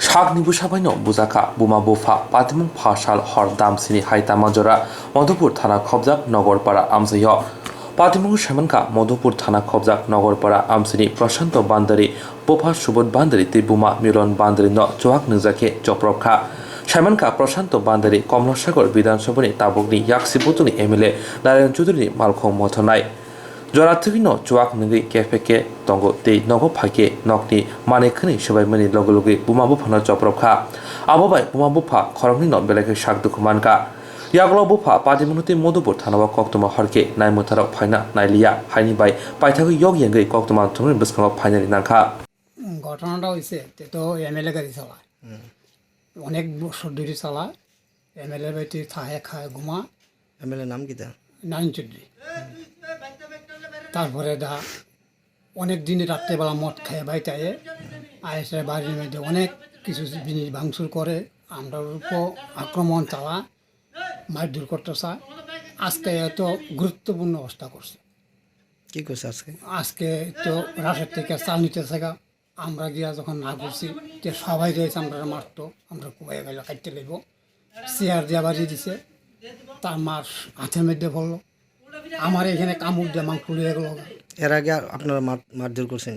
Sakni Bwsa baino Bujakha Ma-Pha Patimung Phasal hor damsini haita majora Madhupur thana khobjak nogorpara Amchaio Patimung Shamanka Madhupur thana khobjak nogorpara Amsini Prashanto Bandari Ma-Pha Subod Bandari Tibuma Milon Bandari no Joak Nujake Joprokha Shamanka Prashanto Bandari Komlosagor Bidansabani Tabogni Yaksibutuni MLA Narayan Chudri Malkhong Motonai Jorathino Joak Nungi Kefeke Tongo Te Nogo Pake Nokni Manekani Shabaimani Logologi Buma-Pha Joprokha Abobai Buma-Pha Korongni Beleke Shakdukumanka Yaglo Bwsa Patimunuti Madhupur Thanawa Koktuma Horke Naimutara Phaina Nailia Haini Bai Paithagu Yogi Yangai Koktuma Tumin Biskama Phaina Nanka ঘটনাটা হয়েছে তো MLA গাড়ি চালায় অনেক বছর ধরে চালায় MLA বাড়িতে থাহে খায় ঘুমা এমএলএ নাম কি তা নারায়ণ চৌধুরী তারপরে দা অনেক দিনে রাত্রেবেলা মদ খায় বাড়িতে আয়েসে বাড়ির মধ্যে অনেক কিছু জিনিস ভাঙচুর করে আমরা উপর আক্রমণ চালা মারধর করতে চায় আজকে এত গুরুত্বপূর্ণ অবস্থা করছে কি করছে আজকে আজকে তো রাশের থেকে চাল নিতে থাকা আমরা গিয়া যখন না করছি যে সবাই রয়েছে আমরা মারতো আমরা কুবাই গেলে কাটতে লাগবো চেয়ার দিয়ে বাড়িয়ে দিছে তার মার হাতের মধ্যে পড়লো আমার এখানে কামড় দিয়ে মাংস ফুলিয়ে গেল এর আগে আপনারা মারধর করছেন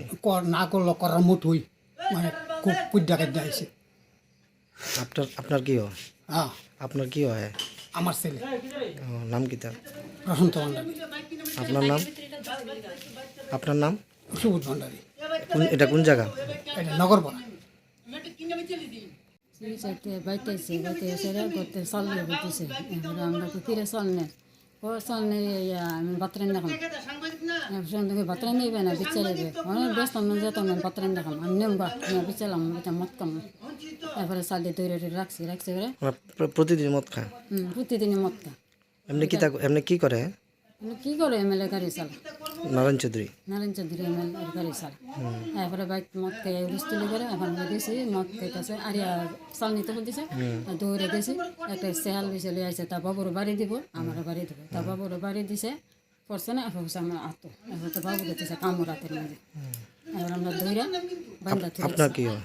না করলো করার মুঠ হই মানে খুব কুদ্দা কাদ্দা আইছে আপনার কি হয় হ্যাঁ আপনার কি হয় আমার ছেলে নাম কি তা প্রশান্ত ভান্ডারী আপনার নাম সুবোধ ভান্ডারী এটা কোন জায়গা এটা নগরপাড়া বাইতে এসে করতে চাল বলতেছে আমরা ফিরে চাল নেই চাল নেই আমি বাতরেন দেখাম সঙ্গে বাতরেন নেবে না বিচারেবে অনেক ব্যস্ত আমি যেতাম না বাতরেন দেখাম আমি নেমবা বিচারলাম এটা মত কাম এরপরে চাল দিয়ে তৈরি রাখছি করে প্রতিদিন মদ খায় প্রতিদিনই মত খা এমনি কি করে কি করে এমএলএ গাড়ি চালা নারায়ণ চৌধুরী এমএলএ গাড়ি চালা এরপরে বাইক মদ খেয়ে হুলস্থুলি করে এখন গেছি মদ খেতেছে আর চাল নিতে বলতেছে দৌড়ে গেছি একটা চেহাল বেশি লিয়ে আসছে তা বাবুর বাড়ি দিব আমার বাড়ি দিব তা বাবুর বাড়ি দিছে পড়ছে না এখন আমার আতো এখন তো বাবু দিতেছে কামড় রাতের মধ্যে এবার আমরা দৌড়া বান্ধা আপনার কি হয়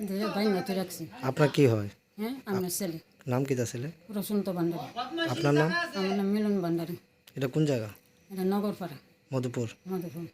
দৌড়ে বান্ধা তুই রাখছি আপনার কি হয় হ্যাঁ আমার ছেলে নাম কি তা ছেলে প্রশান্ত ভান্ডারী আপনার নাম আমার নাম মিলন ভান্ডারী এটা কোন জায়গা এটা নগরপাড়া মধুপুর মাধবপুর